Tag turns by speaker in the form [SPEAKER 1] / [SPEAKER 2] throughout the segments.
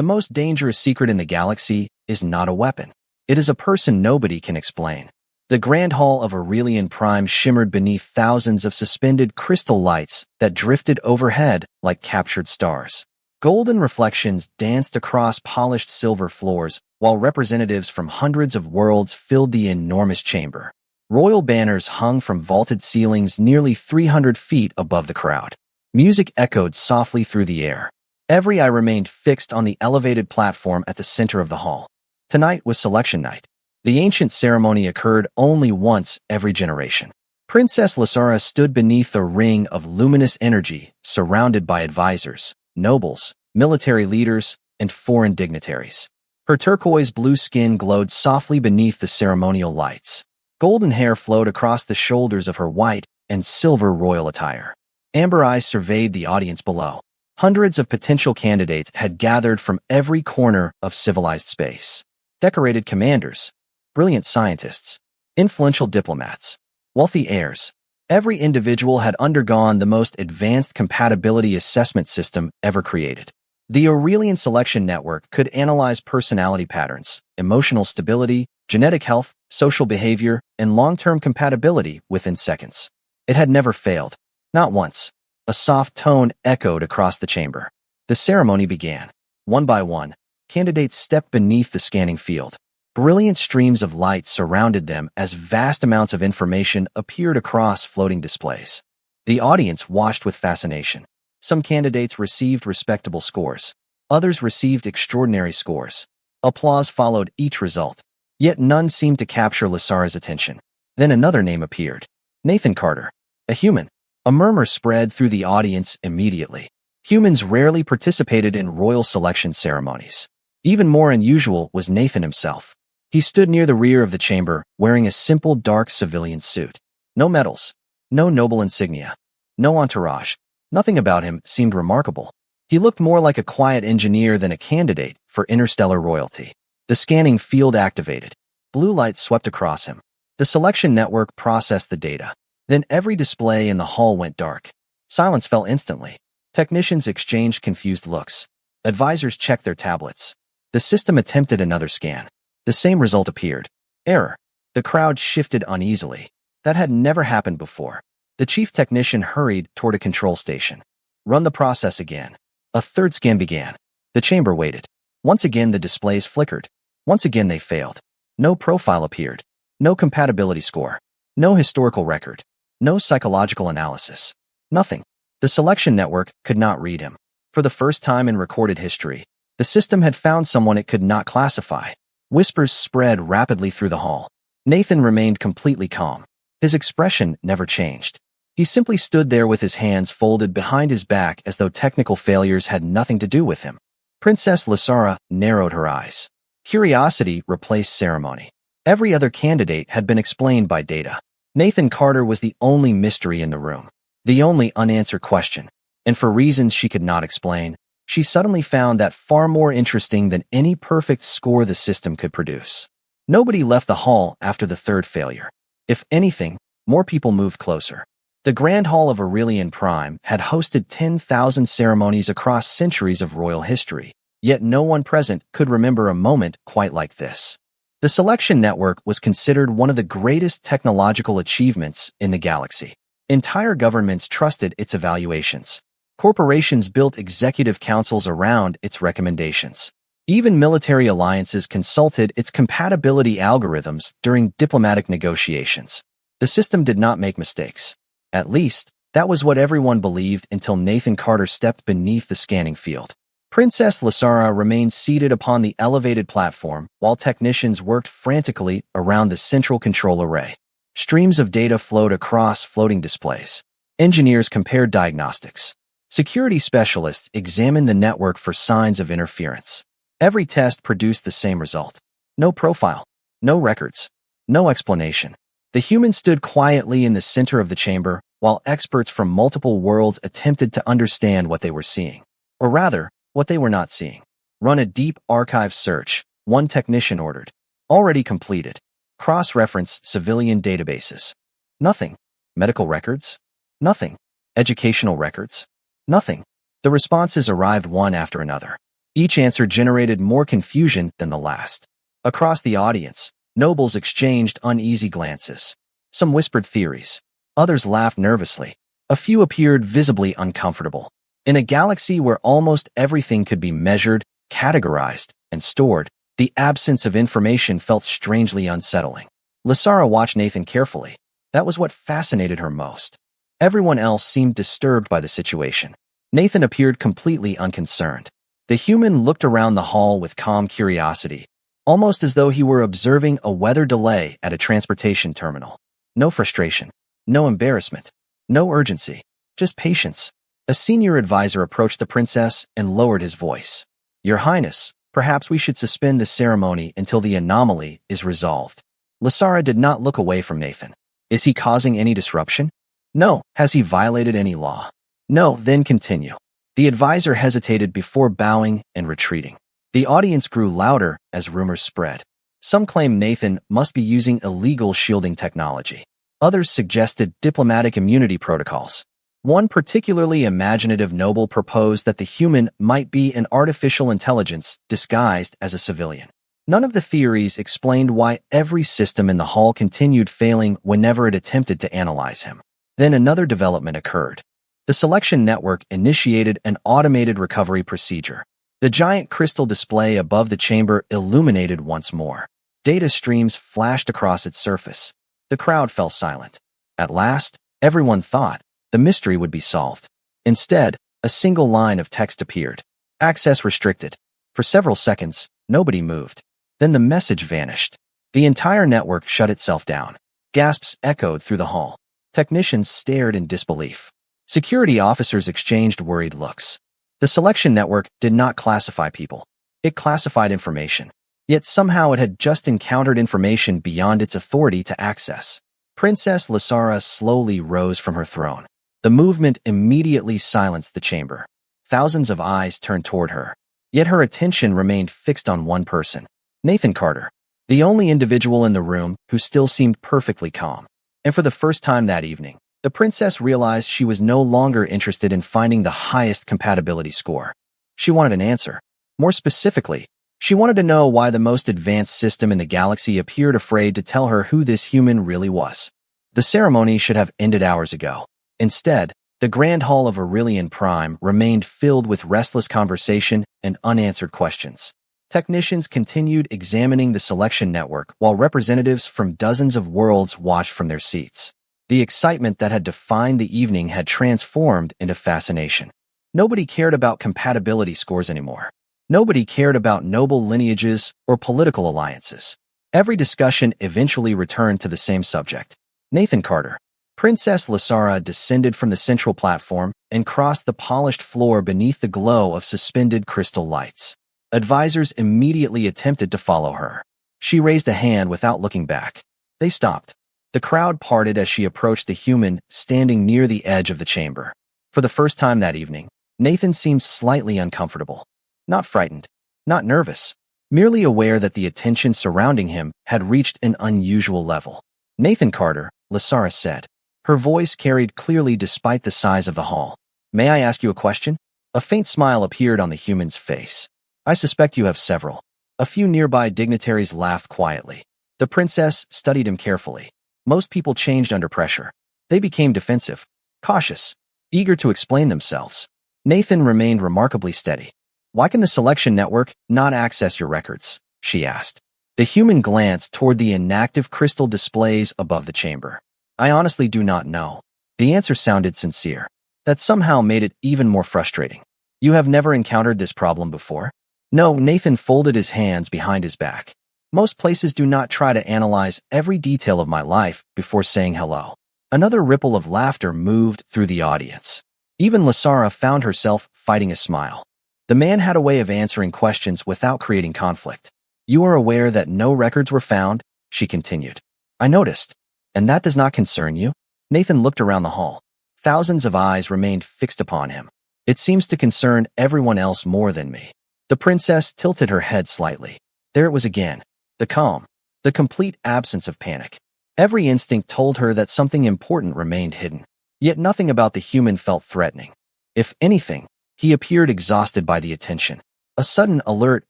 [SPEAKER 1] The most dangerous secret in the galaxy is not a weapon. It is a person nobody can explain. The Grand Hall of Aurelian Prime shimmered beneath thousands of suspended crystal lights that drifted overhead like captured stars. Golden reflections danced across polished silver floors, while representatives from hundreds of worlds filled the enormous chamber. Royal banners hung from vaulted ceilings nearly 300 feet above the crowd. Music echoed softly through the air. Every eye remained fixed on the elevated platform at the center of the hall. Tonight was selection night. The ancient ceremony occurred only once every generation. Princess Lysara stood beneath a ring of luminous energy, surrounded by advisors, nobles, military leaders, and foreign dignitaries. Her turquoise-blue skin glowed softly beneath the ceremonial lights. Golden hair flowed across the shoulders of her white and silver royal attire. Amber eyes surveyed the audience below. Hundreds of potential candidates had gathered from every corner of civilized space. Decorated commanders, brilliant scientists, influential diplomats, wealthy heirs. Every individual had undergone the most advanced compatibility assessment system ever created. The Aurelian Selection Network could analyze personality patterns, emotional stability, genetic health, social behavior, and long-term compatibility within seconds. It had never failed. Not once. A soft tone echoed across the chamber. The ceremony began. One by one, candidates stepped beneath the scanning field. Brilliant streams of light surrounded them as vast amounts of information appeared across floating displays. The audience watched with fascination. Some candidates received respectable scores. Others received extraordinary scores. Applause followed each result. Yet none seemed to capture Lysara's attention. Then another name appeared. Nathan Carter. A human. A murmur spread through the audience immediately. Humans rarely participated in royal selection ceremonies. Even more unusual was Nathan himself. He stood near the rear of the chamber, wearing a simple dark civilian suit. No medals. No noble insignia. No entourage. Nothing about him seemed remarkable. He looked more like a quiet engineer than a candidate for interstellar royalty. The scanning field activated. Blue light swept across him. The selection network processed the data. Then every display in the hall went dark. Silence fell instantly. Technicians exchanged confused looks. Advisors checked their tablets. The system attempted another scan. The same result appeared. Error. The crowd shifted uneasily. That had never happened before. The chief technician hurried toward a control station. Run the process again. A third scan began. The chamber waited. Once again the displays flickered. Once again they failed. No profile appeared. No compatibility score. No historical record. No psychological analysis. Nothing. The selection network could not read him. For the first time in recorded history, the system had found someone it could not classify. Whispers spread rapidly through the hall. Nathan remained completely calm. His expression never changed. He simply stood there with his hands folded behind his back as though technical failures had nothing to do with him. Princess Lysara narrowed her eyes. Curiosity replaced ceremony. Every other candidate had been explained by data. Nathan Carter was the only mystery in the room, the only unanswered question, and for reasons she could not explain, she suddenly found that far more interesting than any perfect score the system could produce. Nobody left the hall after the third failure. If anything, more people moved closer. The Grand Hall of Aurelian Prime had hosted 10,000 ceremonies across centuries of royal history, yet no one present could remember a moment quite like this. The selection network was considered one of the greatest technological achievements in the galaxy. Entire governments trusted its evaluations. Corporations built executive councils around its recommendations. Even military alliances consulted its compatibility algorithms during diplomatic negotiations. The system did not make mistakes. At least, that was what everyone believed until Nathan Carter stepped beneath the scanning field. Princess Lysara remained seated upon the elevated platform while technicians worked frantically around the central control array. Streams of data flowed across floating displays. Engineers compared diagnostics. Security specialists examined the network for signs of interference. Every test produced the same result. No profile. No records. No explanation. The human stood quietly in the center of the chamber, while experts from multiple worlds attempted to understand what they were seeing. Or rather, what they were not seeing. Run a deep archive search, one technician ordered. Already completed. Cross-reference civilian databases. Nothing. Medical records? Nothing. Educational records? Nothing. The responses arrived one after another. Each answer generated more confusion than the last. Across the audience, nobles exchanged uneasy glances. Some whispered theories. Others laughed nervously. A few appeared visibly uncomfortable. In a galaxy where almost everything could be measured, categorized, and stored, the absence of information felt strangely unsettling. Lysara watched Nathan carefully. That was what fascinated her most. Everyone else seemed disturbed by the situation. Nathan appeared completely unconcerned. The human looked around the hall with calm curiosity, almost as though he were observing a weather delay at a transportation terminal. No frustration, no embarrassment, no urgency, just patience. A senior advisor approached the princess and lowered his voice. "Your Highness, perhaps we should suspend the ceremony until the anomaly is resolved." Lysara did not look away from Nathan. "Is he causing any disruption?" "No." "Has he violated any law?" "No." "Then continue." The advisor hesitated before bowing and retreating. The audience grew louder as rumors spread. Some claimed Nathan must be using illegal shielding technology. Others suggested diplomatic immunity protocols. One particularly imaginative noble proposed that the human might be an artificial intelligence disguised as a civilian. None of the theories explained why every system in the hall continued failing whenever it attempted to analyze him. Then another development occurred. The selection network initiated an automated recovery procedure. The giant crystal display above the chamber illuminated once more. Data streams flashed across its surface. The crowd fell silent. At last, everyone thought the mystery would be solved. Instead, a single line of text appeared. "Access restricted." For several seconds, nobody moved. Then the message vanished. The entire network shut itself down. Gasps echoed through the hall. Technicians stared in disbelief. Security officers exchanged worried looks. The selection network did not classify people. It classified information. Yet somehow it had just encountered information beyond its authority to access. Princess Lysara slowly rose from her throne. The movement immediately silenced the chamber. Thousands of eyes turned toward her. Yet her attention remained fixed on one person. Nathan Carter, the only individual in the room who still seemed perfectly calm. And for the first time that evening, the princess realized she was no longer interested in finding the highest compatibility score. She wanted an answer. More specifically, she wanted to know why the most advanced system in the galaxy appeared afraid to tell her who this human really was. The ceremony should have ended hours ago. Instead, the Grand Hall of Aurelian Prime remained filled with restless conversation and unanswered questions. Technicians continued examining the selection network while representatives from dozens of worlds watched from their seats. The excitement that had defined the evening had transformed into fascination. Nobody cared about compatibility scores anymore. Nobody cared about noble lineages or political alliances. Every discussion eventually returned to the same subject. Nathan Carter. Princess Lysara descended from the central platform and crossed the polished floor beneath the glow of suspended crystal lights. Advisors immediately attempted to follow her. She raised a hand without looking back. They stopped. The crowd parted as she approached the human standing near the edge of the chamber. For the first time that evening, Nathan seemed slightly uncomfortable. Not frightened, not nervous, merely aware that the attention surrounding him had reached an unusual level. "Nathan Carter," Lysara said. Her voice carried clearly despite the size of the hall. "May I ask you a question?" A faint smile appeared on the human's face. "I suspect you have several." A few nearby dignitaries laughed quietly. The princess studied him carefully. Most people changed under pressure. They became defensive, cautious, eager to explain themselves. Nathan remained remarkably steady. "Why can the selection network not access your records?" she asked. The human glanced toward the inactive crystal displays above the chamber. "I honestly do not know." The answer sounded sincere. That somehow made it even more frustrating. "You have never encountered this problem before?" "No." Nathan folded his hands behind his back. "Most places do not try to analyze every detail of my life before saying hello." Another ripple of laughter moved through the audience. Even Lysara found herself fighting a smile. The man had a way of answering questions without creating conflict. "You are aware that no records were found?" she continued. "I noticed. And that does not concern you?" Nathan looked around the hall. Thousands of eyes remained fixed upon him. "It seems to concern everyone else more than me." The princess tilted her head slightly. There it was again. The calm. The complete absence of panic. Every instinct told her that something important remained hidden. Yet nothing about the human felt threatening. If anything, he appeared exhausted by the attention. A sudden alert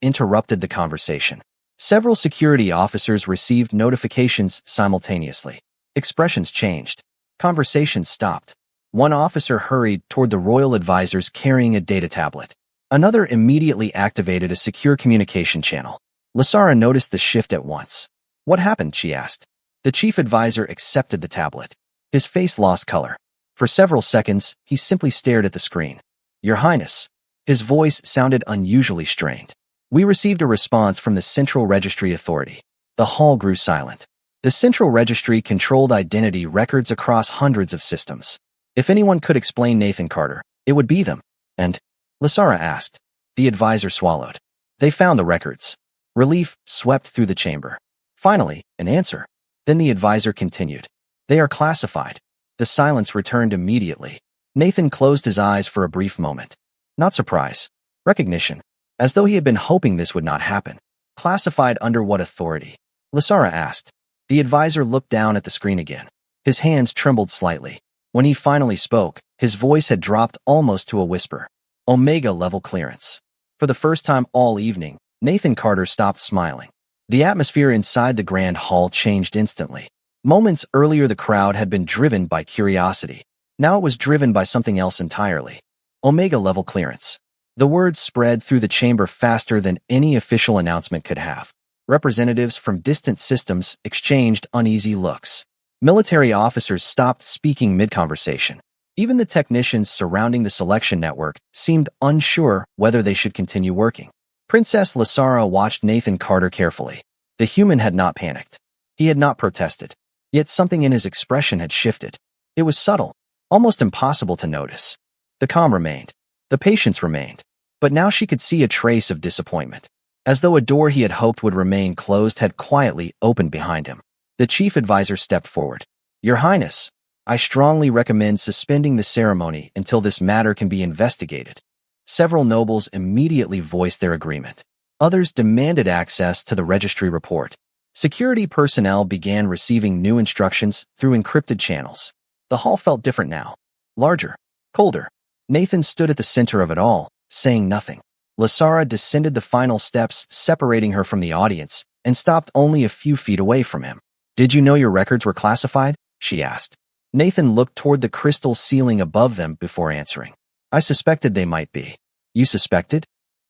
[SPEAKER 1] interrupted the conversation. Several security officers received notifications simultaneously. Expressions changed. Conversations stopped. One officer hurried toward the royal advisors carrying a data tablet. Another immediately activated a secure communication channel. Lasara noticed the shift at once. "What happened?" she asked. The chief advisor accepted the tablet. His face lost color. For several seconds, he simply stared at the screen. "Your Highness." His voice sounded unusually strained. "We received a response from the Central Registry Authority." The hall grew silent. The Central Registry controlled identity records across hundreds of systems. If anyone could explain Nathan Carter, it would be them. "And?" Lasara asked. The advisor swallowed. "They found the records." Relief swept through the chamber. Finally, an answer. Then the advisor continued. "They are classified." The silence returned immediately. Nathan closed his eyes for a brief moment. Not surprise. Recognition. As though he had been hoping this would not happen. "Classified under what authority?" Lasara asked. The advisor looked down at the screen again. His hands trembled slightly. When he finally spoke, his voice had dropped almost to a whisper. "Omega level clearance." For the first time all evening, Nathan Carter stopped smiling. The atmosphere inside the grand hall changed instantly. Moments earlier the crowd had been driven by curiosity. Now it was driven by something else entirely. Omega level clearance. The words spread through the chamber faster than any official announcement could have. Representatives from distant systems exchanged uneasy looks. Military officers stopped speaking mid-conversation. Even the technicians surrounding the selection network seemed unsure whether they should continue working. Princcess Lasara watched Nathan Carter carefully. The human had not panicked. He had not protested. Yet something in his expression had shifted. It was subtle, almost impossible to notice. The calm remained. The patience remained. But now she could see a trace of disappointment. As though a door he had hoped would remain closed had quietly opened behind him. The chief advisor stepped forward. "Your Highness, I strongly recommend suspending the ceremony until this matter can be investigated." Several nobles immediately voiced their agreement. Others demanded access to the registry report. Security personnel began receiving new instructions through encrypted channels. The hall felt different now. Larger. Colder. Nathan stood at the center of it all, saying nothing. Lasara descended the final steps, separating her from the audience, and stopped only a few feet away from him. "Did you know your records were classified?" she asked. Nathan looked toward the crystal ceiling above them before answering. "I suspected they might be." "You suspected?"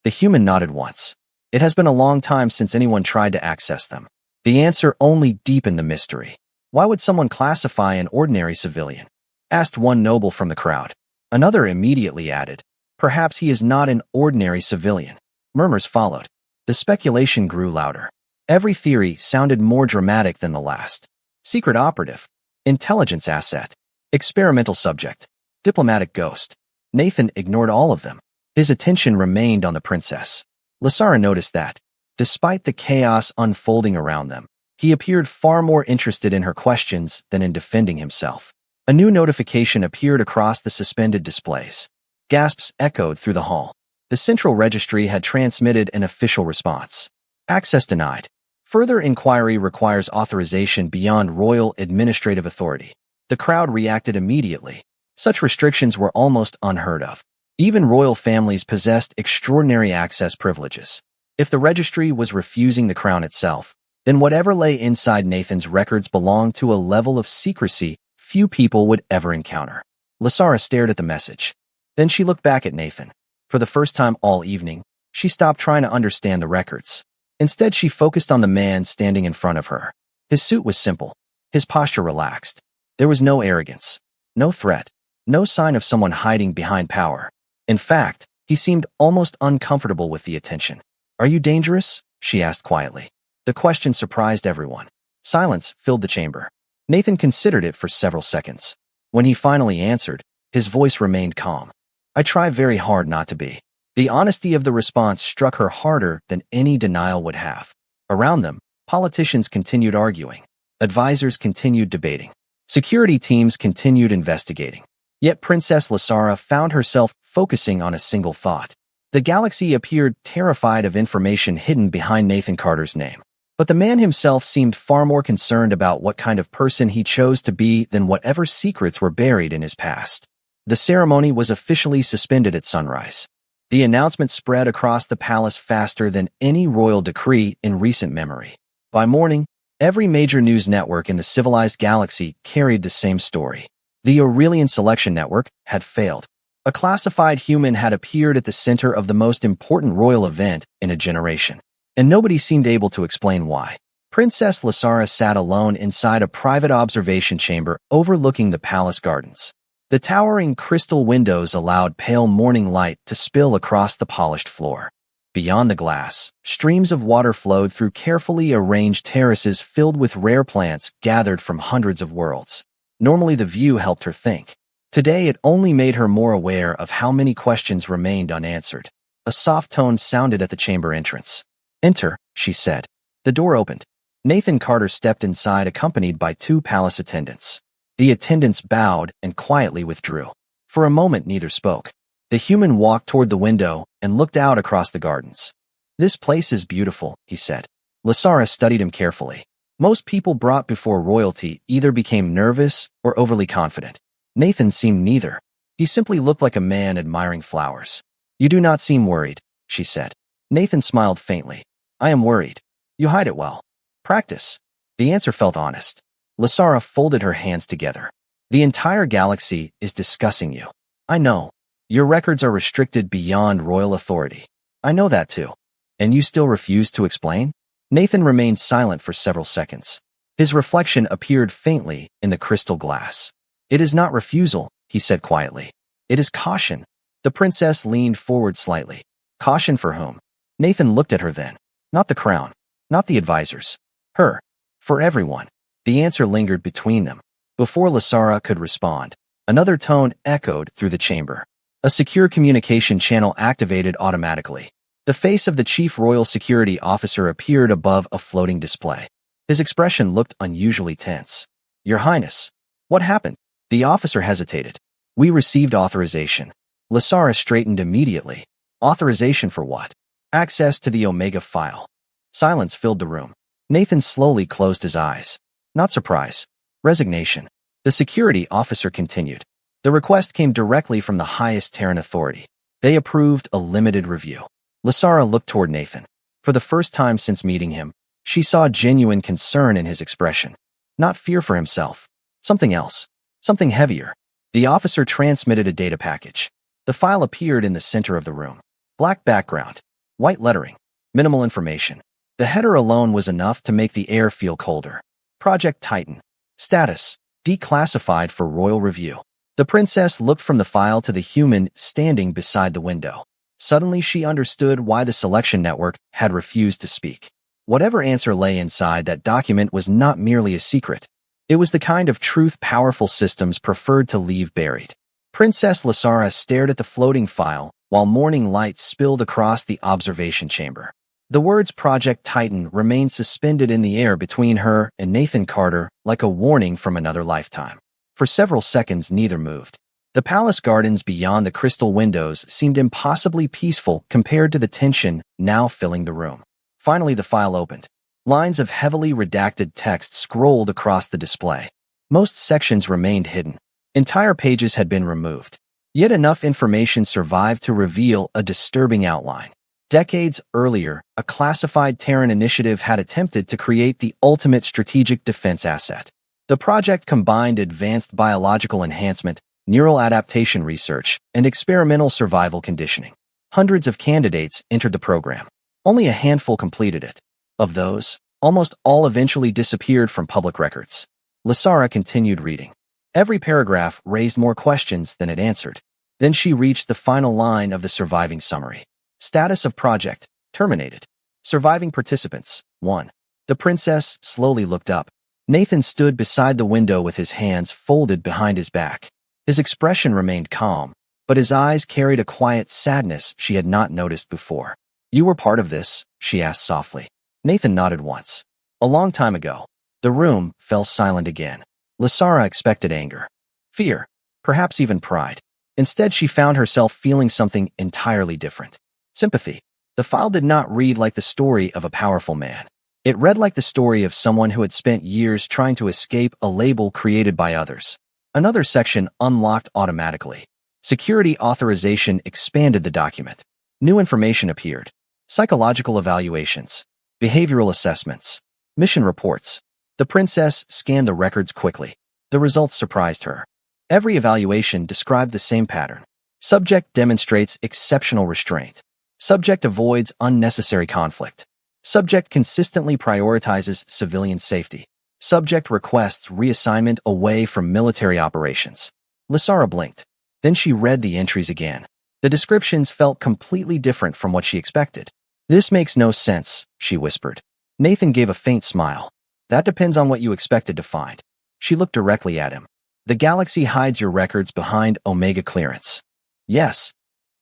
[SPEAKER 1] The human nodded once. "It has been a long time since anyone tried to access them." The answer only deepened the mystery. "Why would someone classify an ordinary civilian?" asked one noble from the crowd. Another immediately added, "Perhaps he is not an ordinary civilian." Murmurs followed. The speculation grew louder. Every theory sounded more dramatic than the last. Secret operative. Intelligence asset. Experimental subject. Diplomatic ghost. Nathan ignored all of them. His attention remained on the princess. Lasara noticed that, despite the chaos unfolding around them, he appeared far more interested in her questions than in defending himself. A new notification appeared across the suspended displays. Gasps echoed through the hall. The Central Registry had transmitted an official response. Access denied. Further inquiry requires authorization beyond royal administrative authority. The crowd reacted immediately. Such restrictions were almost unheard of. Even royal families possessed extraordinary access privileges. If the registry was refusing the crown itself, then whatever lay inside Nathan's records belonged to a level of secrecy few people would ever encounter. Lasara stared at the message. Then she looked back at Nathan. For the first time all evening, she stopped trying to understand the records. Instead, she focused on the man standing in front of her. His suit was simple. His posture relaxed. There was no arrogance, no threat, no sign of someone hiding behind power. In fact, he seemed almost uncomfortable with the attention. "Are you dangerous?" she asked quietly. The question surprised everyone. Silence filled the chamber. Nathan considered it for several seconds. When he finally answered, his voice remained calm. "I try very hard not to be." The honesty of the response struck her harder than any denial would have. Around them, politicians continued arguing. Advisors continued debating. Security teams continued investigating. Yet Princcess Lasara found herself focusing on a single thought. The galaxy appeared terrified of information hidden behind Nathan Carter's name. But the man himself seemed far more concerned about what kind of person he chose to be than whatever secrets were buried in his past. The ceremony was officially suspended at sunrise. The announcement spread across the palace faster than any royal decree in recent memory. By morning, every major news network in the civilized galaxy carried the same story. The Aurelian Selection Network had failed. A classified human had appeared at the center of the most important royal event in a generation, and nobody seemed able to explain why. Princess Lysara sat alone inside a private observation chamber overlooking the palace gardens. The towering crystal windows allowed pale morning light to spill across the polished floor. Beyond the glass, streams of water flowed through carefully arranged terraces filled with rare plants gathered from hundreds of worlds. Normally the view helped her think. Today it only made her more aware of how many questions remained unanswered. A soft tone sounded at the chamber entrance. "Enter," she said. The door opened. Nathan Carter stepped inside accompanied by 2 palace attendants. The attendants bowed and quietly withdrew. For a moment neither spoke. The human walked toward the window and looked out across the gardens. "This place is beautiful," he said. Lysara studied him carefully. Most people brought before royalty either became nervous or overly confident. Nathan seemed neither. He simply looked like a man admiring flowers. "You do not seem worried," she said. Nathan smiled faintly. "I am worried. You hide it well." "Practice." The answer felt honest. Lysara folded her hands together. "The entire galaxy is discussing you. I know. Your records are restricted beyond royal authority. I know that too. And you still refuse to explain?" Nathan remained silent for several seconds. His reflection appeared faintly in the crystal glass. "It is not refusal," he said quietly. "It is caution." The princess leaned forward slightly. "Caution for whom?" Nathan looked at her then. "Not the crown. Not the advisors. Her. For everyone." The answer lingered between them. Before Lysara could respond, another tone echoed through the chamber. A secure communication channel activated automatically. The face of the chief royal security officer appeared above a floating display. His expression looked unusually tense. "Your Highness." "What happened?" The officer hesitated. "We received authorization." Lysara straightened immediately. "Authorization for what?" "Access to the Omega file." Silence filled the room. Nathan slowly closed his eyes. Not surprise. Resignation. The security officer continued. "The request came directly from the highest Terran authority. They approved a limited review." Lysara looked toward Nathan. For the first time since meeting him, she saw genuine concern in his expression. Not fear for himself. Something else. Something heavier. The officer transmitted a data package. The file appeared in the center of the room. Black background. White lettering. Minimal information. The header alone was enough to make the air feel colder. Project Titan. Status: declassified for royal review. The princess looked from the file to the human standing beside the window. Suddenly she understood why the selection network had refused to speak. Whatever answer lay inside that document was not merely a secret. It was the kind of truth powerful systems preferred to leave buried. Princess Lysara stared at the floating file while morning light spilled across the observation chamber. The words Project Titan remained suspended in the air between her and Nathan Carter like a warning from another lifetime. For several seconds neither moved. The palace gardens beyond the crystal windows seemed impossibly peaceful compared to the tension now filling the room. Finally the file opened. Lines of heavily redacted text scrolled across the display. Most sections remained hidden. Entire pages had been removed. Yet enough information survived to reveal a disturbing outline. Decades earlier, a classified Terran initiative had attempted to create the ultimate strategic defense asset. The project combined advanced biological enhancement, neural adaptation research, and experimental survival conditioning. Hundreds of candidates entered the program. Only a handful completed it. Of those, almost all eventually disappeared from public records. Lysara continued reading. Every paragraph raised more questions than it answered. Then she reached the final line of the surviving summary. Status of project: terminated. Surviving participants: 1. The princess slowly looked up. Nathan stood beside the window with his hands folded behind his back. His expression remained calm, but his eyes carried a quiet sadness she had not noticed before. "You were part of this?" she asked softly. Nathan nodded once. "A long time ago." The room fell silent again. Lysara expected anger, fear, perhaps even pride. Instead, she found herself feeling something entirely different. Sympathy. The file did not read like the story of a powerful man. It read like the story of someone who had spent years trying to escape a label created by others. Another section unlocked automatically. Security authorization expanded the document. New information appeared. Psychological evaluations, behavioral assessments, mission reports. The princess scanned the records quickly. The results surprised her. Every evaluation described the same pattern. Subject demonstrates exceptional restraint. Subject avoids unnecessary conflict. Subject consistently prioritizes civilian safety. Subject requests reassignment away from military operations. Lysara blinked. Then she read the entries again. The descriptions felt completely different from what she expected. This makes no sense, she whispered. Nathan gave a faint smile. That depends on what you expected to find. She looked directly at him. The galaxy hides your records behind Omega clearance. Yes.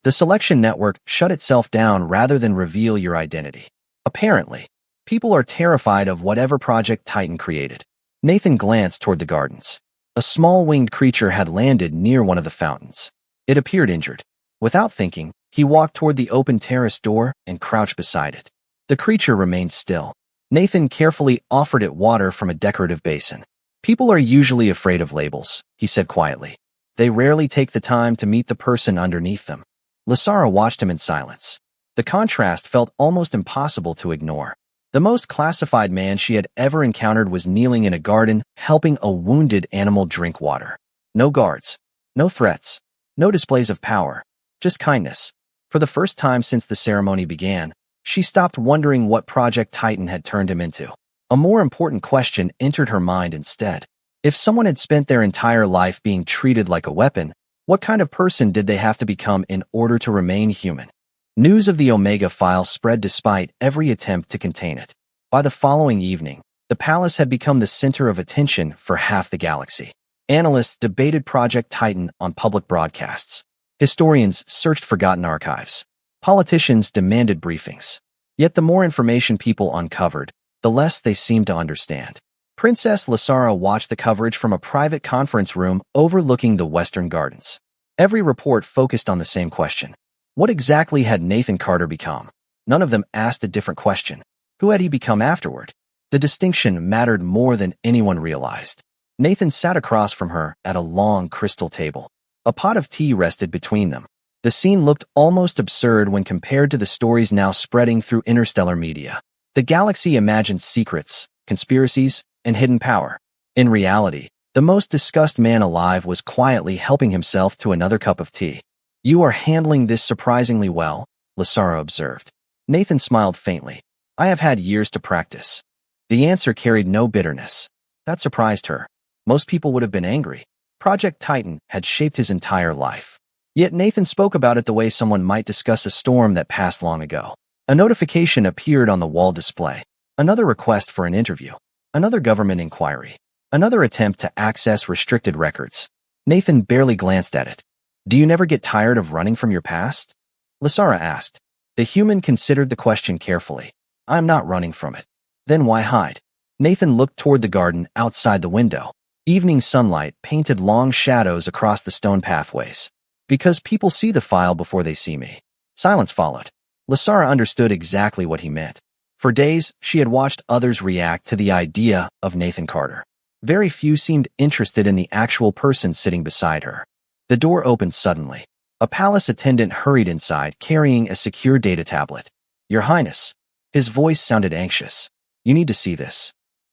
[SPEAKER 1] The selection network shut itself down rather than reveal your identity. Apparently, people are terrified of whatever Project Titan created. Nathan glanced toward the gardens. A small winged creature had landed near one of the fountains. It appeared injured. Without thinking, he walked toward the open terrace door and crouched beside it. The creature remained still. Nathan carefully offered it water from a decorative basin. People are usually afraid of labels, he said quietly. They rarely take the time to meet the person underneath them. Lysara watched him in silence. The contrast felt almost impossible to ignore. The most classified man she had ever encountered was kneeling in a garden, helping a wounded animal drink water. No guards. No threats. No displays of power. Just kindness. For the first time since the ceremony began, she stopped wondering what Project Titan had turned him into. A more important question entered her mind instead. If someone had spent their entire life being treated like a weapon, what kind of person did they have to become in order to remain human? News of the Omega file spread despite every attempt to contain it. By the following evening, the palace had become the center of attention for half the galaxy. Analysts debated Project Titan on public broadcasts. Historians searched forgotten archives. Politicians demanded briefings. Yet the more information people uncovered, the less they seemed to understand. Princess Lysara watched the coverage from a private conference room overlooking the Western Gardens. Every report focused on the same question. What exactly had Nathan Carter become? None of them asked a different question. Who had he become afterward? The distinction mattered more than anyone realized. Nathan sat across from her at a long crystal table. A pot of tea rested between them. The scene looked almost absurd when compared to the stories now spreading through interstellar media. The galaxy imagined secrets, conspiracies, and hidden power. In reality, the most discussed man alive was quietly helping himself to another cup of tea. You are handling this surprisingly well, Lysara observed. Nathan smiled faintly. I have had years to practice. The answer carried no bitterness. That surprised her. Most people would have been angry. Project Titan had shaped his entire life. Yet Nathan spoke about it the way someone might discuss a storm that passed long ago. A notification appeared on the wall display. Another request for an interview. Another government inquiry. Another attempt to access restricted records. Nathan barely glanced at it. Do you never get tired of running from your past? Lysara asked. The human considered the question carefully. I'm not running from it. Then why hide? Nathan looked toward the garden outside the window. Evening sunlight painted long shadows across the stone pathways. Because people see the file before they see me. Silence followed. Lysara understood exactly what he meant. For days, she had watched others react to the idea of Nathan Carter. Very few seemed interested in the actual person sitting beside her. The door opened suddenly. A palace attendant hurried inside, carrying a secure data tablet. Your Highness. His voice sounded anxious. You need to see this.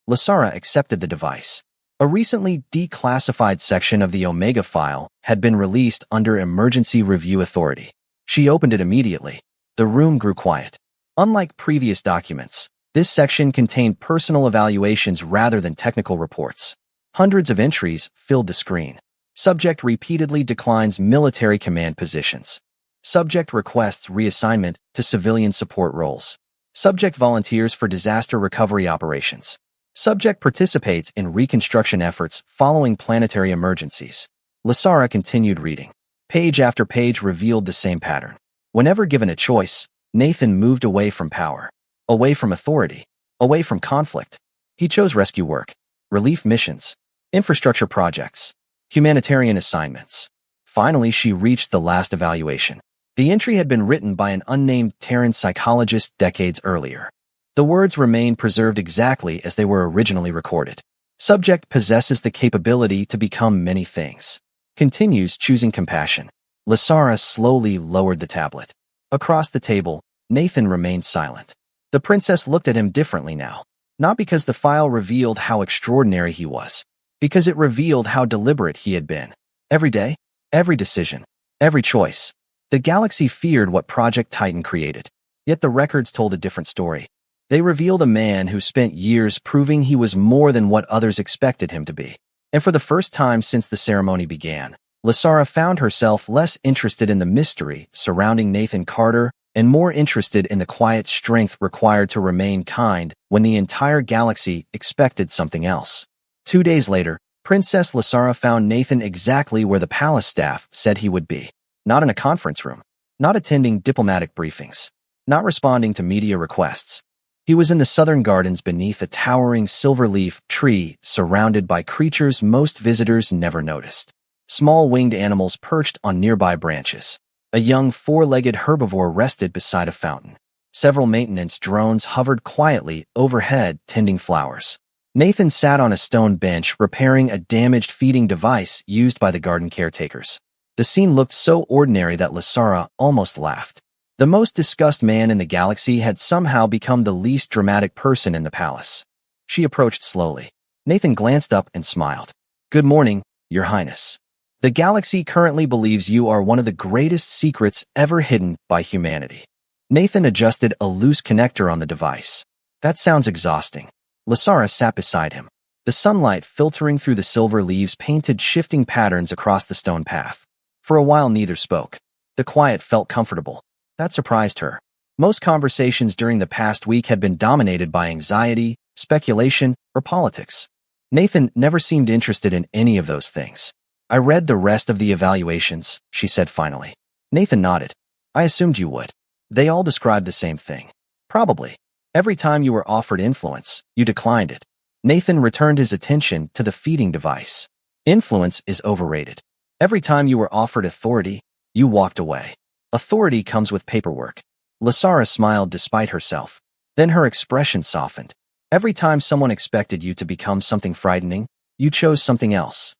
[SPEAKER 1] Lysara accepted the device. A recently declassified section of the Omega file had been released under emergency review authority. She opened it immediately. The room grew quiet. Unlike previous documents, this section contained personal evaluations rather than technical reports. Hundreds of entries filled the screen. Subject repeatedly declines military command positions. Subject requests reassignment to civilian support roles. Subject volunteers for disaster recovery operations. Subject participates in reconstruction efforts following planetary emergencies. Lysara continued reading. Page after page revealed the same pattern. Whenever given a choice, Nathan moved away from power, away from authority, away from conflict. He chose rescue work, relief missions, infrastructure projects, humanitarian assignments. Finally, she reached the last evaluation. The entry had been written by an unnamed Terran psychologist decades earlier. The words remain preserved exactly as they were originally recorded. Subject possesses the capability to become many things. Continues choosing compassion. Lysara slowly lowered the tablet. Across the table, Nathan remained silent. The princess looked at him differently now. Not because the file revealed how extraordinary he was, because it revealed how deliberate he had been. Every day, every decision, every choice. The galaxy feared what Project Titan created. Yet the records told a different story. They revealed a man who spent years proving he was more than what others expected him to be. And for the first time since the ceremony began, Lysara found herself less interested in the mystery surrounding Nathan Carter and more interested in the quiet strength required to remain kind when the entire galaxy expected something else. 2 days later, Princess Lysara found Nathan exactly where the palace staff said he would be. Not in a conference room, not attending diplomatic briefings, not responding to media requests. He was in the southern gardens beneath a towering silver-leaf tree surrounded by creatures most visitors never noticed. Small winged animals perched on nearby branches. A young four-legged herbivore rested beside a fountain. Several maintenance drones hovered quietly overhead tending flowers. Nathan sat on a stone bench repairing a damaged feeding device used by the garden caretakers. The scene looked so ordinary that Lysara almost laughed. The most discussed man in the galaxy had somehow become the least dramatic person in the palace. She approached slowly. Nathan glanced up and smiled. "Good morning, Your Highness. The galaxy currently believes you are one of the greatest secrets ever hidden by humanity." Nathan adjusted a loose connector on the device. "That sounds exhausting." Lysara sat beside him. The sunlight filtering through the silver leaves painted shifting patterns across the stone path. For a while neither spoke. The quiet felt comfortable. That surprised her. Most conversations during the past week had been dominated by anxiety, speculation, or politics. Nathan never seemed interested in any of those things. "I read the rest of the evaluations," she said finally. Nathan nodded. "I assumed you would. They all described the same thing." "Probably. Every time you were offered influence, you declined it." Nathan returned his attention to the feeding device. "Influence is overrated. Every time you were offered authority, you walked away. Authority comes with paperwork." Lysara smiled despite herself. Then her expression softened. "Every time someone expected you to become something frightening, you chose something else."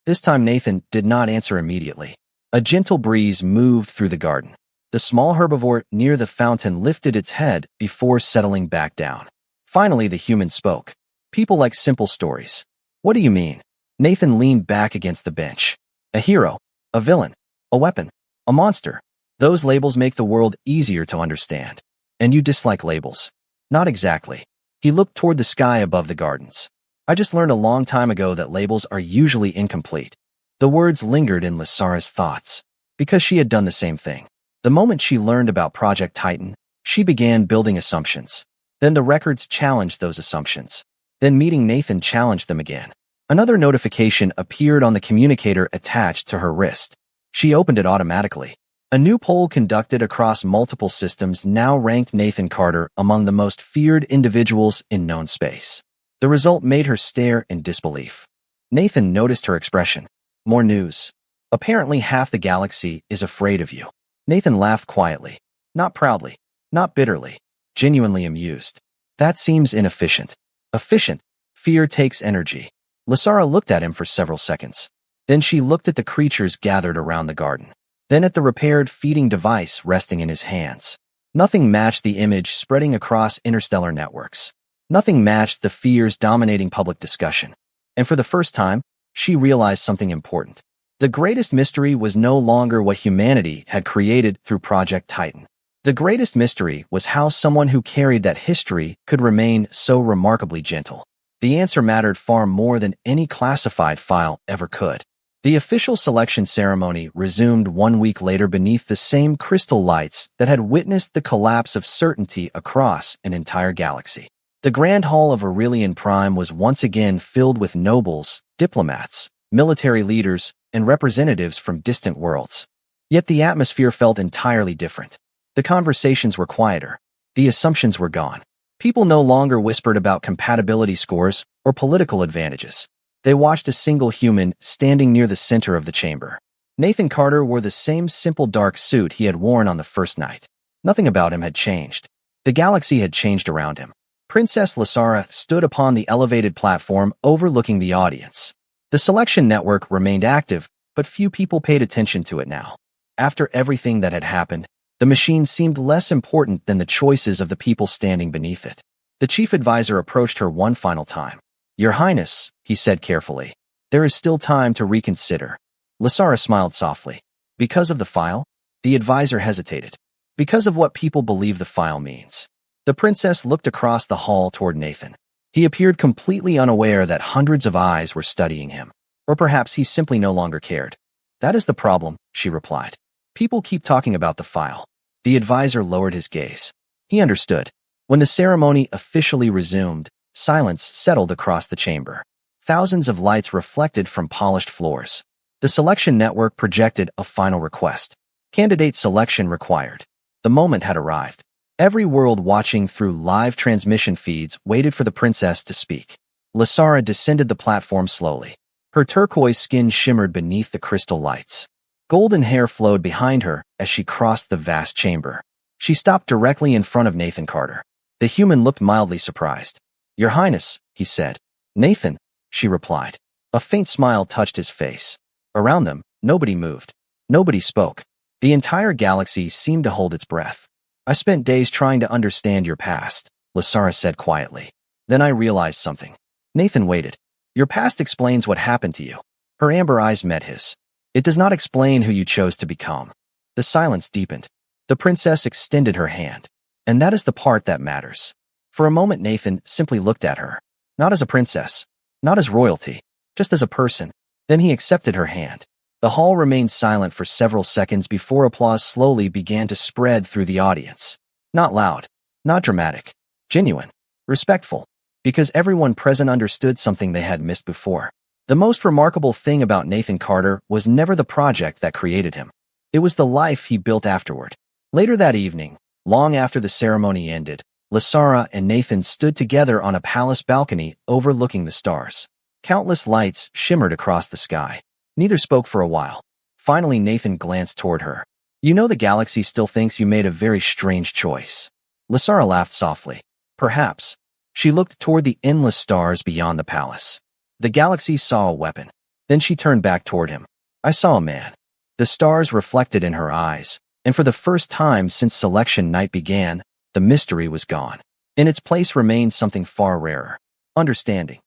[SPEAKER 1] This time Nathan did not answer immediately. A gentle breeze moved through the garden. The small herbivore near the fountain lifted its head before settling back down. Finally the human spoke. "People like simple stories." "What do you mean?" Nathan leaned back against the bench. "A hero, a villain, a weapon, a monster. Those labels make the world easier to understand. And you dislike labels." "Not exactly." He looked toward the sky above the gardens. "I just learned a long time ago that labels are usually incomplete." The words lingered in Lysara's thoughts, because she had done the same thing. The moment she learned about Project Titan, she began building assumptions. Then the records challenged those assumptions. Then meeting Nathan challenged them again. Another notification appeared on the communicator attached to her wrist. She opened it automatically. A new poll conducted across multiple systems now ranked Nathan Carter among the most feared individuals in known space. The result made her stare in disbelief. Nathan noticed her expression. "More news. Apparently half the galaxy is afraid of you." Nathan laughed quietly. Not proudly, not bitterly, genuinely amused. "That seems inefficient." "Efficient? Fear takes energy." Lysara looked at him for several seconds. Then she looked at the creatures gathered around the garden. Then at the repaired feeding device resting in his hands. Nothing matched the image spreading across interstellar networks. Nothing matched the fears dominating public discussion. And for the first time, she realized something important. The greatest mystery was no longer what humanity had created through Project Titan. The greatest mystery was how someone who carried that history could remain so remarkably gentle. The answer mattered far more than any classified file ever could. The official selection ceremony resumed 1 week later beneath the same crystal lights that had witnessed the collapse of certainty across an entire galaxy. The Grand Hall of Aurelian Prime was once again filled with nobles, diplomats, military leaders, and representatives from distant worlds. Yet the atmosphere felt entirely different. The conversations were quieter. The assumptions were gone. People no longer whispered about compatibility scores or political advantages. They watched a single human standing near the center of the chamber. Nathan Carter wore the same simple dark suit he had worn on the first night. Nothing about him had changed. The galaxy had changed around him. Princess Lysara stood upon the elevated platform overlooking the audience. The selection network remained active, but few people paid attention to it now. After everything that had happened, The machine seemed less important than the choices of the people standing beneath it. The chief advisor approached her one final time. "Your Highness," he said carefully, "there is still time to reconsider." Lasara smiled softly. "Because of the file?" The advisor hesitated. "Because of what people believe the file means." The princess looked across the hall toward Nathan. He appeared completely unaware that hundreds of eyes were studying him. Or perhaps he simply no longer cared. "That is the problem," she replied. "People keep talking about the file." The advisor lowered his gaze. He understood. When the ceremony officially resumed, silence settled across the chamber. Thousands of lights reflected from polished floors. The selection network projected a final request. Candidate selection required. The moment had arrived. Every world watching through live transmission feeds waited for the princess to speak. Lasara descended the platform slowly. Her turquoise skin shimmered beneath the crystal lights. Golden hair flowed behind her as she crossed the vast chamber. She stopped directly in front of Nathan Carter. The human looked mildly surprised. "Your Highness," he said. "Nathan," she replied. A faint smile touched his face. Around them, nobody moved. Nobody spoke. The entire galaxy seemed to hold its breath. "I spent days trying to understand your past," Lasara said quietly. "Then I realized something." Nathan waited. "Your past explains what happened to you." Her amber eyes met his. "It does not explain who you chose to become." The silence deepened. The princess extended her hand. "And that is the part that matters." For a moment Nathan simply looked at her. Not as a princess. Not as royalty. Just as a person. Then he accepted her hand. The hall remained silent for several seconds before applause slowly began to spread through the audience. Not loud. Not dramatic. Genuine. Respectful. Because everyone present understood something they had missed before. The most remarkable thing about Nathan Carter was never the project that created him. It was the life he built afterward. Later that evening, long after the ceremony ended, Lasara and Nathan stood together on a palace balcony overlooking the stars. Countless lights shimmered across the sky. Neither spoke for a while. Finally, Nathan glanced toward her. "You know the galaxy still thinks you made a very strange choice." Lasara laughed softly. "Perhaps." She looked toward the endless stars beyond the palace. The galaxy saw a weapon. Then she turned back toward him. "I saw a man." The stars reflected in her eyes, and for the first time since selection night began, the mystery was gone. In its place remained something far rarer. Understanding.